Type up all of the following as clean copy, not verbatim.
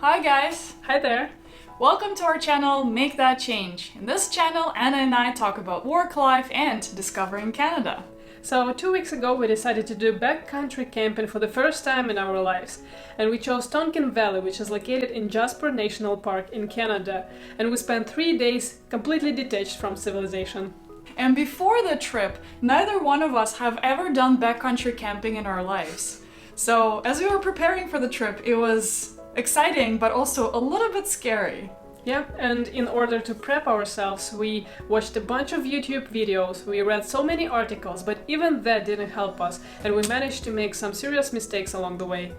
Hi guys! Hi there! Welcome to our channel, Make That Change. In this channel, Anna and I talk about work life and discovering Canada. So 2 weeks ago we decided to do backcountry camping for the first time in our lives. And we chose Tonquin Valley, which is located in Jasper National Park in Canada. And we spent 3 days completely detached from civilization. And before the trip, neither one of us have ever done backcountry camping in our lives. So as we were preparing for the trip, it was exciting, but also a little bit scary. Yeah, and in order to prep ourselves, we watched a bunch of YouTube videos, we read so many articles, but even that didn't help us, and we managed to make some serious mistakes along the way.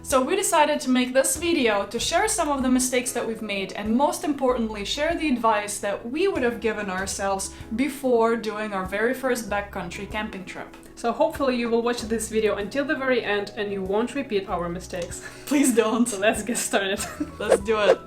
So we decided to make this video to share some of the mistakes that we've made, and most importantly, share the advice that we would have given ourselves before doing our very first backcountry camping trip. So hopefully you will watch this video until the very end and you won't repeat our mistakes. Please don't. So let's get started. Let's do it.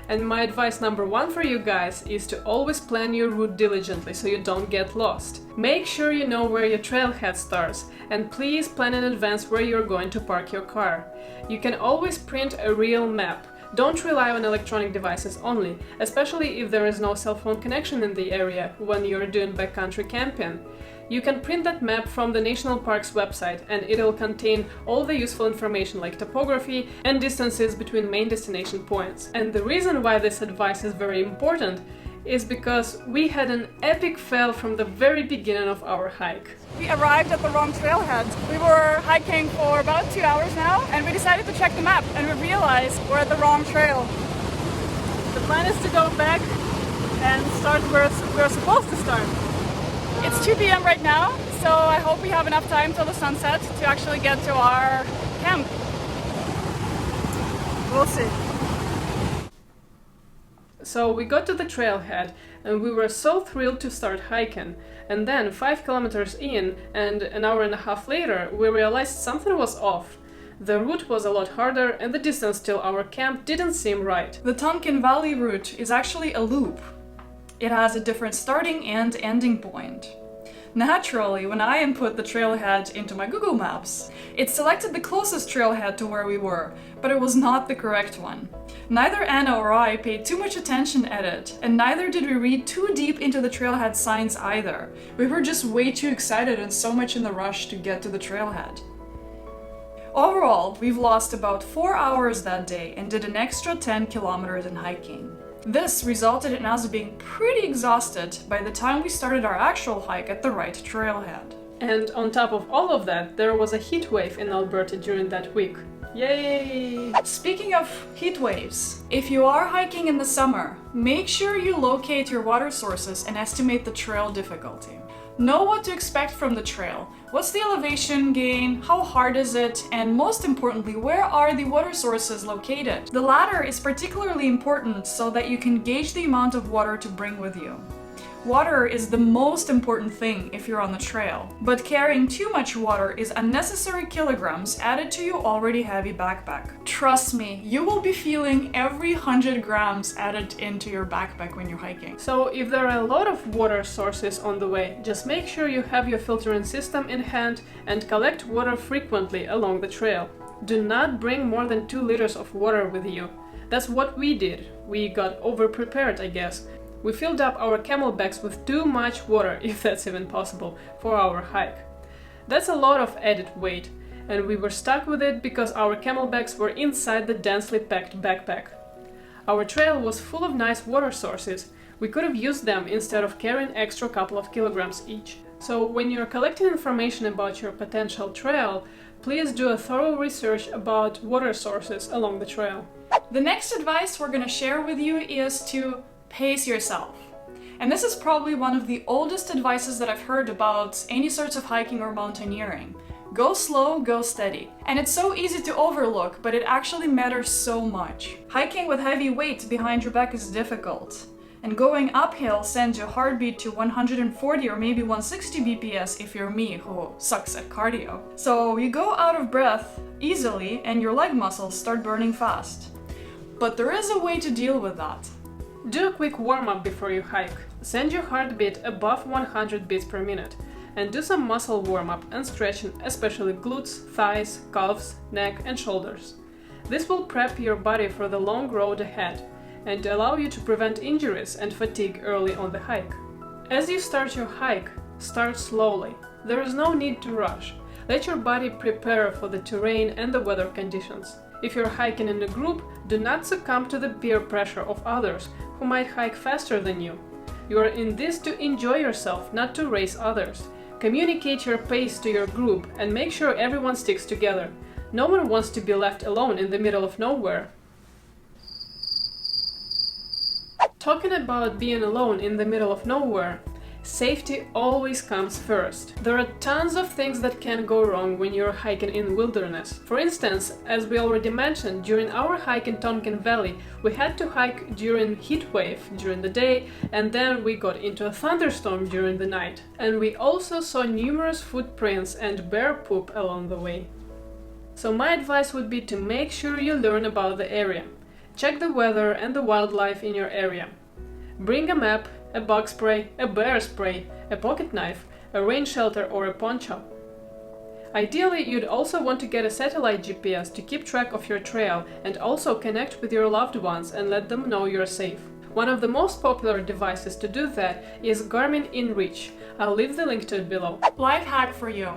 And my advice number 1 for you guys is to always plan your route diligently so you don't get lost. Make sure you know where your trailhead starts, and please plan in advance where you're going to park your car. You can always print a real map. Don't rely on electronic devices only, especially if there is no cell phone connection in the area when you're doing backcountry camping. You can print that map from the National Park's website, and it'll contain all the useful information like topography and distances between main destination points. And the reason why this advice is very important is because we had an epic fail from the very beginning of our hike. We arrived at the wrong trailhead. We were hiking for about 2 hours now, and we decided to check the map, and we realized we're at the wrong trail. The plan is to go back and start where we're supposed to start. It's 2 p.m. right now, so I hope we have enough time till the sunset to actually get to our camp. We'll see. So we got to the trailhead and we were so thrilled to start hiking. And then 5 kilometers in and an hour and a half later, we realized something was off. The route was a lot harder and the distance till our camp didn't seem right. The Tonquin Valley route is actually a loop. It has a different starting and ending point. Naturally, when I input the trailhead into my Google Maps, it selected the closest trailhead to where we were, but it was not the correct one. Neither Anna or I paid too much attention at it, and neither did we read too deep into the trailhead signs either. We were just way too excited and so much in the rush to get to the trailhead. Overall, we've lost about 4 hours that day and did an extra 10 kilometers in hiking. This resulted in us being pretty exhausted by the time we started our actual hike at the right trailhead. And on top of all of that, there was a heat wave in Alberta during that week. Yay! Speaking of heat waves, if you are hiking in the summer, make sure you locate your water sources and estimate the trail difficulty. Know what to expect from the trail. What's the elevation gain? How hard is it? And most importantly, where are the water sources located? The latter is particularly important so that you can gauge the amount of water to bring with you. Water is the most important thing if you're on the trail, but carrying too much water is unnecessary kilograms added to your already heavy backpack. Trust me, you will be feeling every 100 grams added into your backpack when you're hiking. So if there are a lot of water sources on the way, just make sure you have your filtering system in hand and collect water frequently along the trail. Do not bring more than 2 liters of water with you. That's what we did. We got over-prepared, I guess. We filled up our camelbacks with too much water, if that's even possible, for our hike. That's a lot of added weight, and we were stuck with it because our camelbacks were inside the densely packed backpack. Our trail was full of nice water sources. We could have used them instead of carrying extra couple of kilograms each. So when you're collecting information about your potential trail, please do a thorough research about water sources along the trail. The next advice we're going to share with you is to pace yourself. And this is probably one of the oldest advices that I've heard about any sorts of hiking or mountaineering. Go slow, go steady. And it's so easy to overlook, but it actually matters so much. Hiking with heavy weight behind your back is difficult. And going uphill sends your heartbeat to 140 or maybe 160 BPS if you're me, who sucks at cardio. So you go out of breath easily and your leg muscles start burning fast. But there is a way to deal with that. Do a quick warm-up before you hike. Send your heartbeat above 100 beats per minute. and do some muscle warm-up and stretching, especially glutes, thighs, calves, neck and shoulders. This will prep your body for the long road ahead and allow you to prevent injuries and fatigue early on the hike. As you start your hike, start slowly. There is no need to rush. Let your body prepare for the terrain and the weather conditions. If you're hiking in a group, do not succumb to the peer pressure of others who might hike faster than you. You are in this to enjoy yourself, not to race others. Communicate your pace to your group and make sure everyone sticks together. No one wants to be left alone in the middle of nowhere. Talking about being alone in the middle of nowhere, safety always comes first. There are tons of things that can go wrong when you're hiking in wilderness. For instance, as we already mentioned, during our hike in Tonquin Valley, we had to hike during heat wave during the day, and then we got into a thunderstorm during the night. And we also saw numerous footprints and bear poop along the way. So my advice would be to make sure you learn about the area. Check the weather and the wildlife in your area. Bring a map, a bug spray, a bear spray, a pocket knife, a rain shelter or a poncho. Ideally, you'd also want to get a satellite GPS to keep track of your trail and also connect with your loved ones and let them know you're safe. One of the most popular devices to do that is Garmin InReach. I'll leave the link to it below. Life hack for you.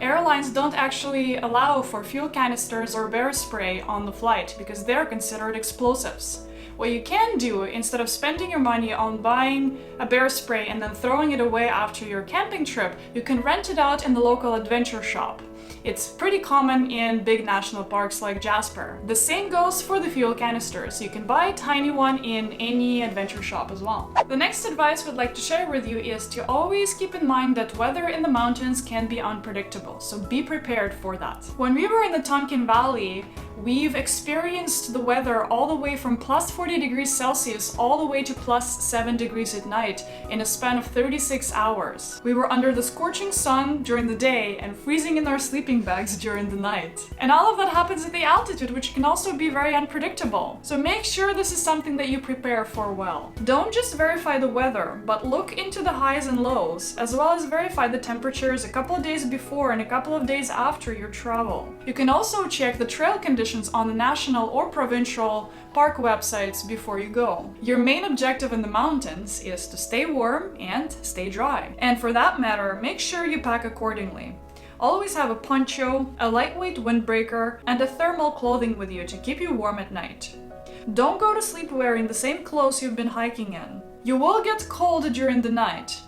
Airlines don't actually allow for fuel canisters or bear spray on the flight because they're considered explosives. What you can do, instead of spending your money on buying a bear spray and then throwing it away after your camping trip, you can rent it out in the local adventure shop. It's pretty common in big national parks like Jasper. The same goes for the fuel canisters. You can buy a tiny one in any adventure shop as well. The next advice we'd like to share with you is to always keep in mind that weather in the mountains can be unpredictable, so be prepared for that. When we were in the Tonquin Valley, we've experienced the weather all the way from plus 40 degrees Celsius all the way to plus 7 degrees at night in a span of 36 hours. We were under the scorching sun during the day and freezing in our sleeping bags during the night. And all of that happens at the altitude, which can also be very unpredictable. So make sure this is something that you prepare for well. Don't just verify the weather, but look into the highs and lows, as well as verify the temperatures a couple of days before and a couple of days after your travel. You can also check the trail conditions on the national or provincial park websites before you go. Your main objective in the mountains is to stay warm and stay dry. And for that matter, make sure you pack accordingly. Always have a poncho, a lightweight windbreaker, and a thermal clothing with you to keep you warm at night. Don't go to sleep wearing the same clothes you've been hiking in. You will get cold during the night,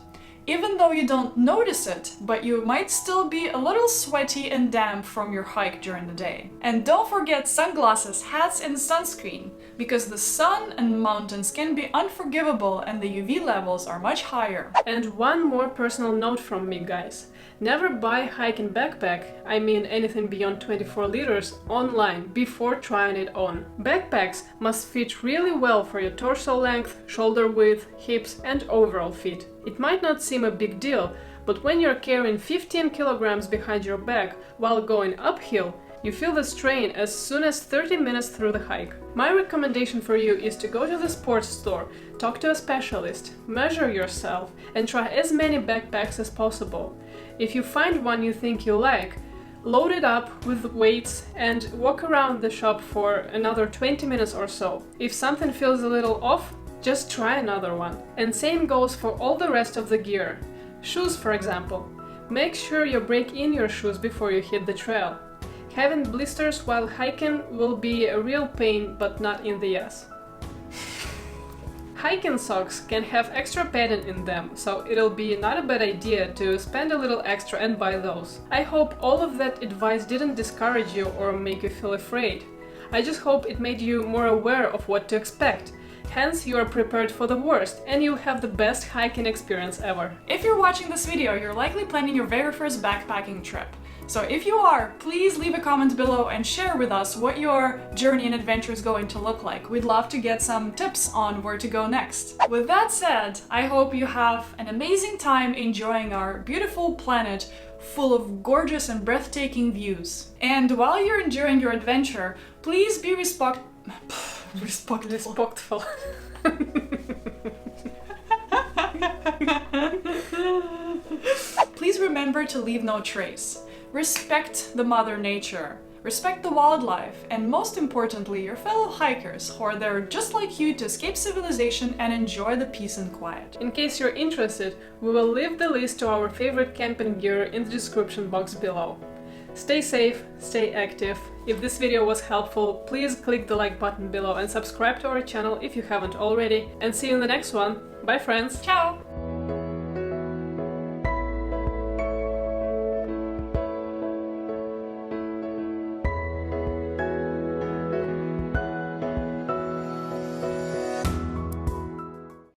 even though you don't notice it, but you might still be a little sweaty and damp from your hike during the day. And don't forget sunglasses, hats, and sunscreen, because the sun and mountains can be unforgivable and the UV levels are much higher. And one more personal note from me, guys. Never buy hiking backpack, I mean anything beyond 24 liters, online before trying it on. Backpacks must fit really well for your torso length, shoulder width, hips and overall fit. It might not seem a big deal, but when you're carrying 15 kilograms behind your back while going uphill, you feel the strain as soon as 30 minutes through the hike. My recommendation for you is to go to the sports store, talk to a specialist, measure yourself, and try as many backpacks as possible. If you find one you think you like, load it up with weights and walk around the shop for another 20 minutes or so. If something feels a little off, just try another one. And same goes for all the rest of the gear. Shoes, for example. Make sure you break in your shoes before you hit the trail. Having blisters while hiking will be a real pain, but not in the ass. Hiking socks can have extra padding in them, so it'll be not a bad idea to spend a little extra and buy those. I hope all of that advice didn't discourage you or make you feel afraid. I just hope it made you more aware of what to expect. Hence, you are prepared for the worst and you have the best hiking experience ever. If you're watching this video, you're likely planning your very first backpacking trip. So if you are, please leave a comment below and share with us what your journey and adventure is going to look like. We'd love to get some tips on where to go next. With that said, I hope you have an amazing time enjoying our beautiful planet full of gorgeous and breathtaking views. And while you're enjoying your adventure, please be respectful. Please remember to leave no trace. Respect the Mother Nature. Respect the wildlife, and most importantly, your fellow hikers who are there just like you to escape civilization and enjoy the peace and quiet. In case you're interested, we will leave the list to our favorite camping gear in the description box below. Stay safe, stay active. If this video was helpful, please click the like button below and subscribe to our channel if you haven't already. And see you in the next one. Bye friends! Ciao!